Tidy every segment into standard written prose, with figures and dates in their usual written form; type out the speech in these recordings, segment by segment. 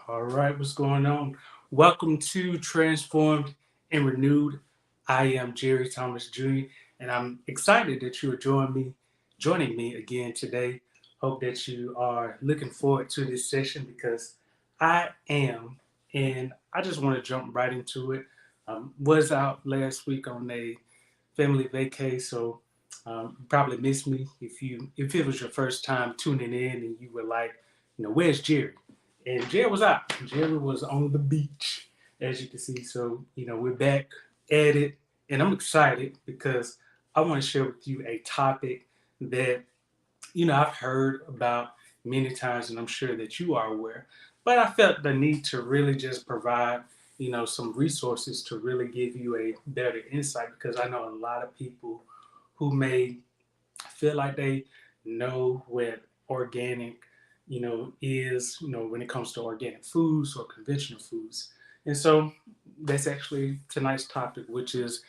All right, what's going on? Welcome to Transformed and Renewed. I am Jerry Thomas Jr., and I'm excited that you are joining me again today. Hope that you are looking forward to this session because I am, and I just want to jump right into it. Was out last week on a family vacay, so you probably missed me if it was your first time tuning in and you were like, where's Jerry? And Jerry was out. Jerry was on the beach, as you can see. So we're back at it, and I'm excited because I want to share with you a topic that I've heard about many times, and I'm sure that you are aware. But I felt the need to really just provide, some resources to really give you a better insight because I know a lot of people who may feel like they know what organic, is, when it comes to organic foods or conventional foods. And so that's actually tonight's topic, which is,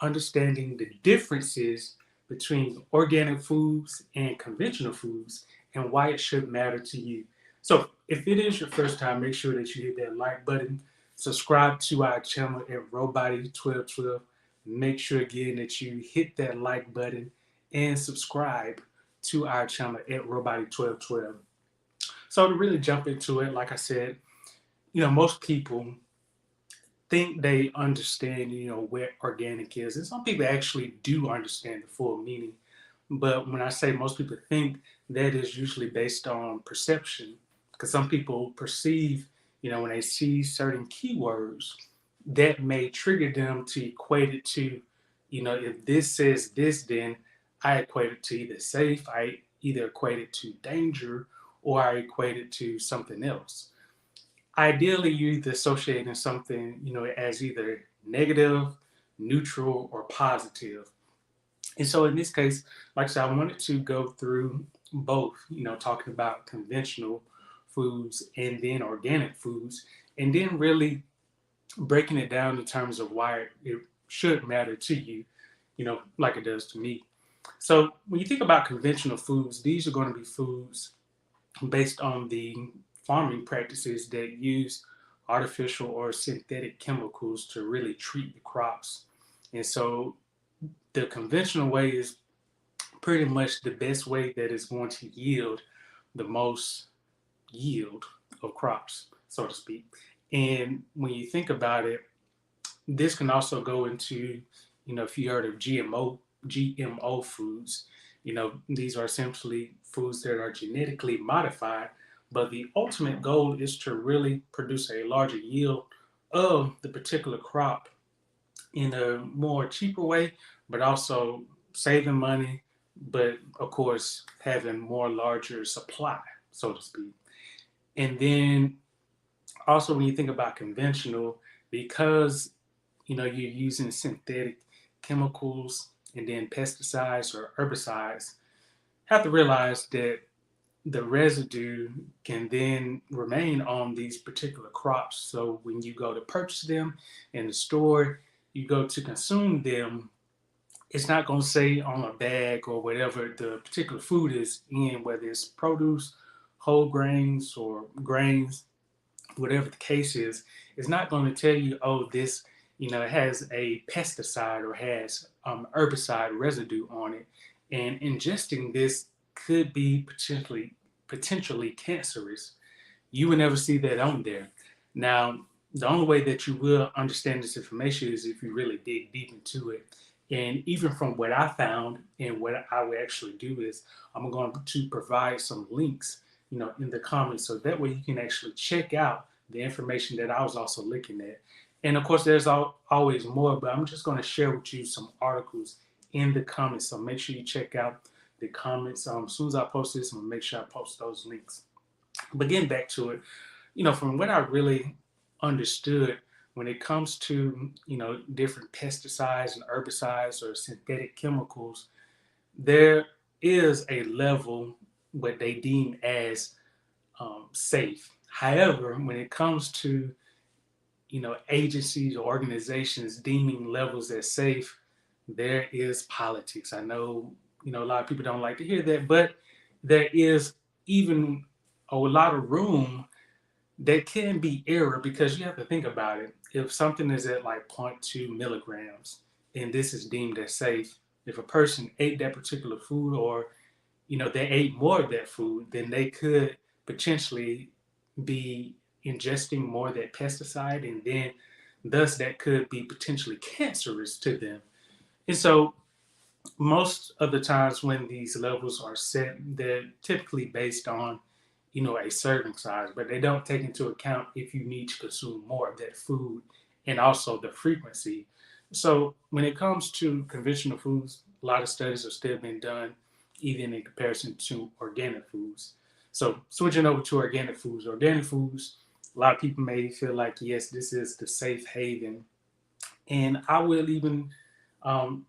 understanding the differences between organic foods and conventional foods and why it should matter to you. So if it is your first time, make sure that you hit that like button, subscribe to our channel at Robody1212. Make sure again that you hit that like button and subscribe to our channel at Robody1212. So to really jump into it, like I said, most people think they understand, what organic is. And some people actually do understand the full meaning. But when I say most people think, that is usually based on perception. Because some people perceive, when they see certain keywords, that may trigger them to equate it to, if this says this, then I equate it to either safe, I either equate it to danger, or I equate it to something else. Ideally, you're either associating something, as either negative, neutral, or positive. And so in this case, like I said, I wanted to go through both, talking about conventional foods and then organic foods, and then really breaking it down in terms of why it should matter to you, like it does to me. So when you think about conventional foods, these are going to be foods based on the farming practices that use artificial or synthetic chemicals to really treat the crops. And so the conventional way is pretty much the best way that is going to yield the most yield of crops, so to speak. And when you think about it, this can also go into, if you heard of GMO foods, these are essentially foods that are genetically modified, but the ultimate goal is to really produce a larger yield of the particular crop in a more cheaper way, but also saving money, but of course having more larger supply, so to speak. And then also when you think about conventional, because you're using synthetic chemicals and then pesticides or herbicides, have to realize that the residue can then remain on these particular crops. So when you go to purchase them in the store, you go to consume them, it's not going to say on a bag or whatever the particular food is in, whether it's produce, whole grains, or grains, whatever the case is, it's not going to tell you, oh, this, it has a pesticide or has herbicide residue on it. And ingesting this could be potentially cancerous. You would never see that on there. Now, the only way that you will understand this information is if you really dig deep into it. And even from what I found and what I would actually do is I'm going to provide some links, in the comments, so that way you can actually check out the information that I was also looking at. And of course, there's always more, but I'm just going to share with you some articles in the comments. So make sure you check out the comments. As soon as I post this, I'm going to make sure I post those links. But getting back to it, from what I really understood when it comes to, different pesticides and herbicides or synthetic chemicals, there is a level what they deem as safe. However, when it comes to, agencies or organizations deeming levels as safe, there is politics. I know, a lot of people don't like to hear that, but there is even a lot of room there can be error because you have to think about it. If something is at like zero point 0.2 milligrams and this is deemed as safe, if a person ate that particular food or they ate more of that food, then they could potentially be ingesting more of that pesticide, and then thus that could be potentially cancerous to them. And so most of the times when these levels are set, they're typically based on, a serving size, but they don't take into account if you need to consume more of that food and also the frequency. So when it comes to conventional foods, a lot of studies are still being done, even in comparison to organic foods. So switching over to organic foods, a lot of people may feel like, yes, this is the safe haven. And I will even um,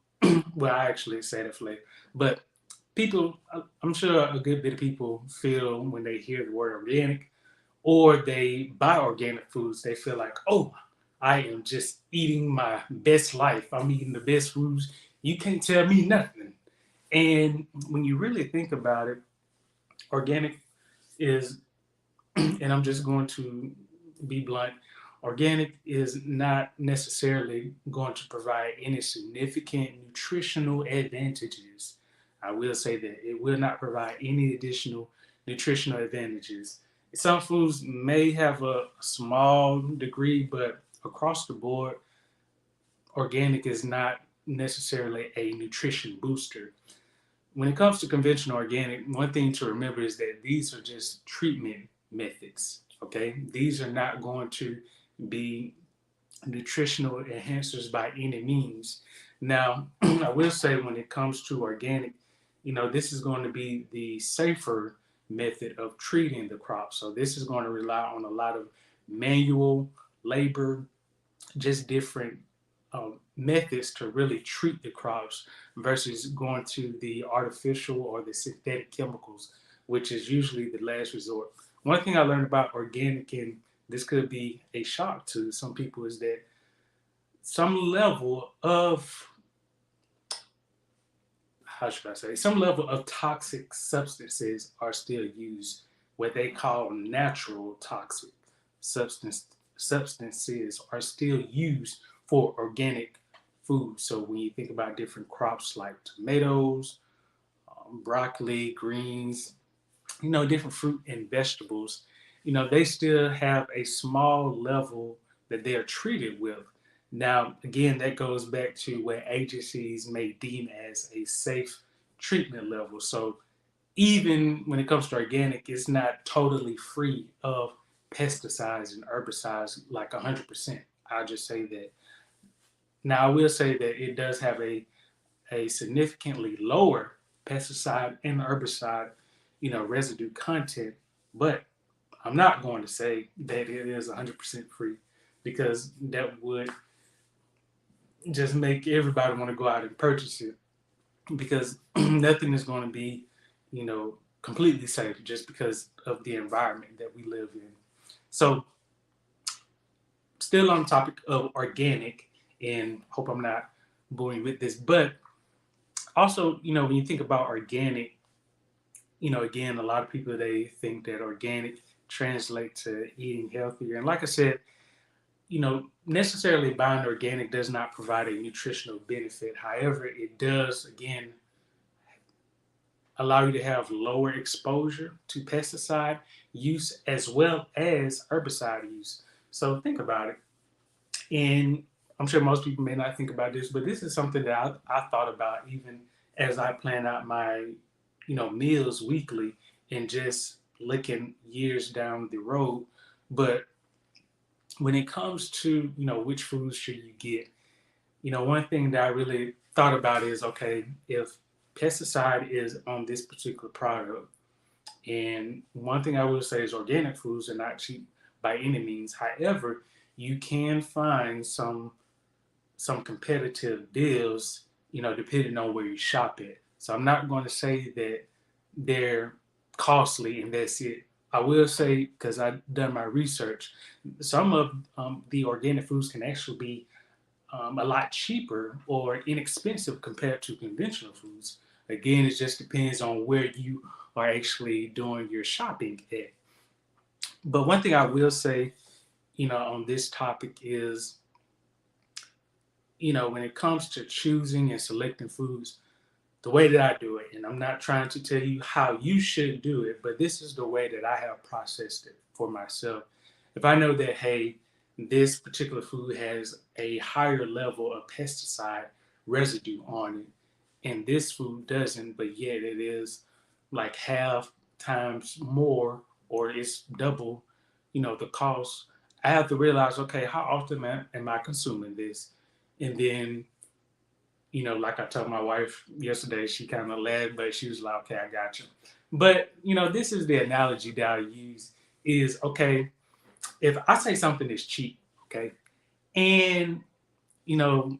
well, I actually said it later, but people, I'm sure a good bit of people feel when they hear the word organic or they buy organic foods, they feel like, oh, I am just eating my best life. I'm eating the best foods. You can't tell me nothing. And when you really think about it, organic is, and I'm just going to be blunt, organic is not necessarily going to provide any significant nutritional advantages. I will say that it will not provide any additional nutritional advantages. Some foods may have a small degree, but across the board, organic is not necessarily a nutrition booster. When it comes to conventional organic, one thing to remember is that these are just treatment methods. Okay, these are not going to be nutritional enhancers by any means. Now, I will say when it comes to organic, this is going to be the safer method of treating the crop. So this is going to rely on a lot of manual labor, just different methods to really treat the crops versus going to the artificial or the synthetic chemicals, which is usually the last resort. One thing I learned about organic, and this could be a shock to some people, is that some level of, how should I say, some level of toxic substances are still used, what they call natural toxic substance substances are still used for organic food. So when you think about different crops like tomatoes, broccoli, greens, different fruit and vegetables, they still have a small level that they are treated with. Now, again, that goes back to what agencies may deem as a safe treatment level. So even when it comes to organic, it's not totally free of pesticides and herbicides like 100%. I'll just say that. Now, I will say that it does have a significantly lower pesticide and herbicide, residue content, but I'm not going to say that it is 100% free because that would just make everybody want to go out and purchase it because nothing is going to be, completely safe just because of the environment that we live in. So, still on the topic of organic, and hope I'm not boring with this, but also, when you think about organic, again, a lot of people they think that organic translates to eating healthier. And like I said, necessarily buying organic does not provide a nutritional benefit. However, it does, again, allow you to have lower exposure to pesticide use as well as herbicide use. So think about it. And I'm sure most people may not think about this, but this is something that I thought about even as I plan out my, meals weekly and just looking years down the road. But when it comes to, which foods should you get, one thing that I really thought about is, okay, if pesticide is on this particular product, and one thing I will say is organic foods are not cheap by any means. However, you can find some competitive deals, depending on where you shop at. So I'm not going to say that they're costly and that's it. I will say, because I've done my research, some of the organic foods can actually be a lot cheaper or inexpensive compared to conventional foods. Again, it just depends on where you are actually doing your shopping at. But one thing I will say, on this topic is, when it comes to choosing and selecting foods, the way that I do it, and I'm not trying to tell you how you should do it, but this is the way that I have processed it for myself. If I know that, hey, this particular food has a higher level of pesticide residue on it, and this food doesn't, but yet it is like half times more or it's double, the cost, I have to realize, okay, how often am I consuming this? And then like I told my wife yesterday, she kind of laughed, but she was like, okay, I got you. But, this is the analogy that I use is, okay, if I say something is cheap, okay, and, you know,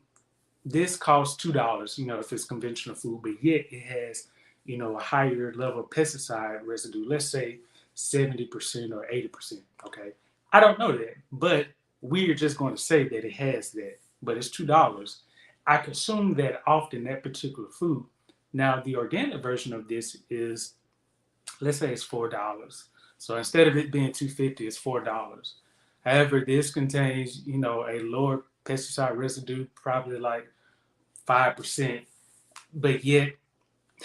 this costs $2, if it's conventional food, but yet it has, a higher level of pesticide residue, let's say 70% or 80%, okay? I don't know that, but we're just going to say that it has that, but it's $2. I consume that often, that particular food. Now, the organic version of this is, let's say it's $4. So instead of it being 250, it's $4. However, this contains, a lower pesticide residue, probably like 5%, but yet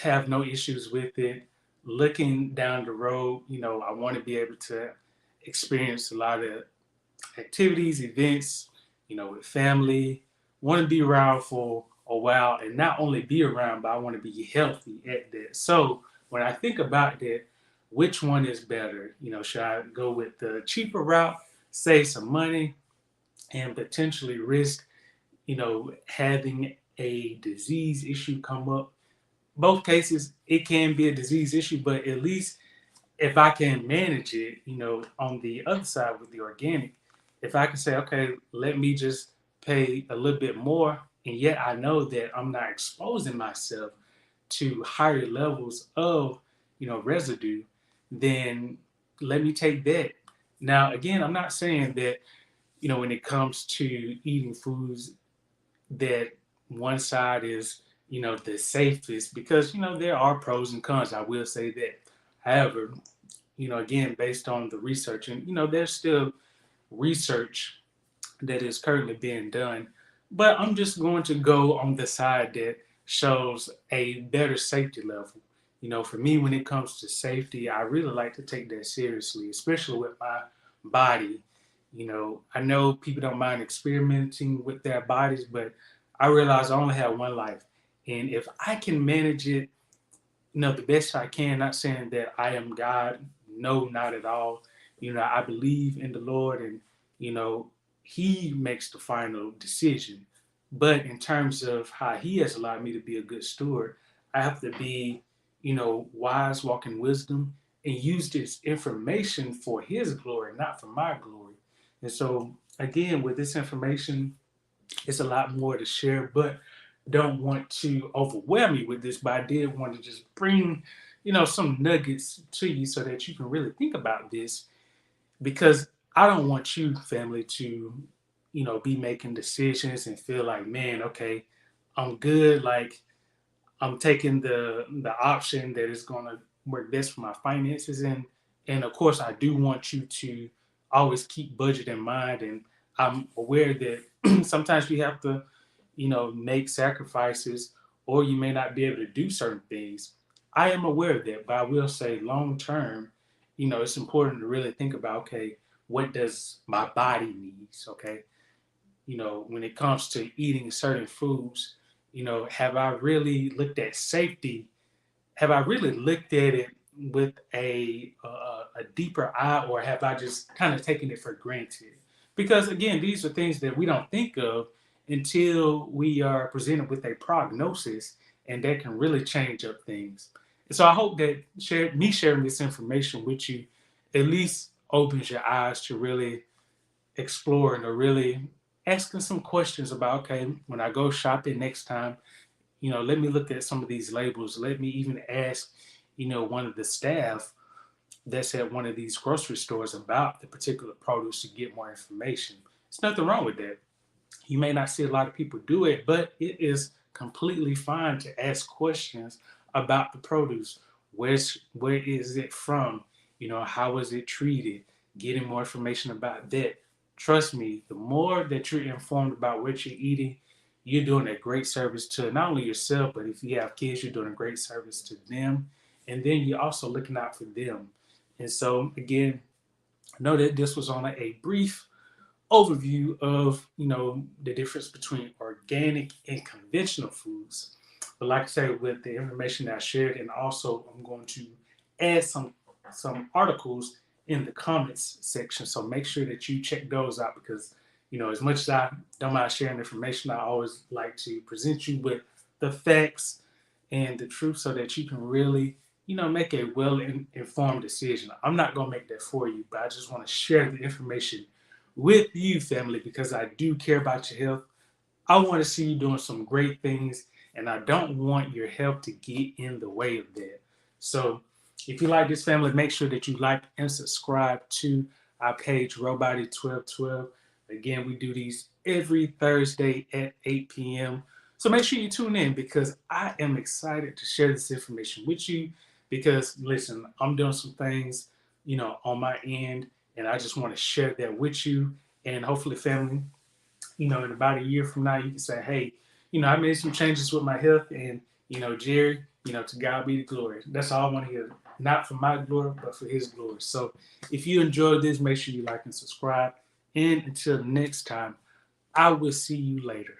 have no issues with it. Looking down the road, I want to be able to experience a lot of activities, events, with family. Want to be around for a while and not only be around, but I want to be healthy at that. So when I think about that, which one is better? Should I go with the cheaper route, save some money, and potentially risk, having a disease issue come up? Both cases, it can be a disease issue, but at least if I can manage it, on the other side with the organic, if I can say, okay, let me just pay a little bit more, and yet I know that I'm not exposing myself to higher levels of, residue, then let me take that. Now, again, I'm not saying that, when it comes to eating foods, that one side is, the safest, because, there are pros and cons. I will say that. However, again, based on the research, and, there's still research that is currently being done, but I'm just going to go on the side that shows a better safety level. For me, when it comes to safety, I really like to take that seriously, especially with my body. I know people don't mind experimenting with their bodies, but I realize I only have one life. And if I can manage it, the best I can, not saying that I am God, no, not at all. I believe in the Lord, and, He makes the final decision. But in terms of how He has allowed me to be a good steward, I have to be, wise, walk in wisdom, and use this information for His glory, not for my glory. And so, again, with this information, it's a lot more to share, but don't want to overwhelm you with this. But I did want to just bring, some nuggets to you so that you can really think about this, because I don't want you, family, to, be making decisions and feel like, man, okay, I'm good. Like, I'm taking the option that is going to work best for my finances, and of course I do want you to always keep budget in mind, and I'm aware that sometimes we have to, make sacrifices, or you may not be able to do certain things. I am aware of that, but I will say long term, it's important to really think about, okay, what does my body needs? Okay, when it comes to eating certain foods, have I really looked at safety? Have I really looked at it with a deeper eye, or have I just kind of taken it for granted? Because again, these are things that we don't think of until we are presented with a prognosis, and that can really change up things. And so I hope that sharing this information with you at least opens your eyes to really exploring, or really asking some questions about, okay, when I go shopping next time, let me look at some of these labels. Let me even ask, one of the staff that's at one of these grocery stores about the particular produce to get more information. There's nothing wrong with that. You may not see a lot of people do it, but it is completely fine to ask questions about the produce. Where is it from? How is it treated? getting more information about that. Trust me, the more that you're informed about what you're eating, you're doing a great service to not only yourself, but if you have kids, you're doing a great service to them. And then you're also looking out for them. And so, again, I know that this was on a brief overview of the difference between organic and conventional foods. But like I said, with the information that I shared, and also I'm going to add some articles in the comments section. So make sure that you check those out because as much as I don't mind sharing information, I always like to present you with the facts and the truth so that you can really make a well informed decision. I'm not going to make that for you, but I just want to share the information with you, family, because I do care about your health. I want to see you doing some great things, and I don't want your health to get in the way of that. So, if you like this, family, make sure that you like and subscribe to our page, Robody1212. Again, we do these every Thursday at 8 p.m. So make sure you tune in because I am excited to share this information with you. Because listen, I'm doing some things, on my end, and I just want to share that with you. And hopefully, family, in about a year from now, you can say, hey, I made some changes with my health, and Jerry, to God be the glory. That's all I want to hear. Not for my glory, but for his glory. So if you enjoyed this, make sure you like and subscribe. And until next time, I will see you later.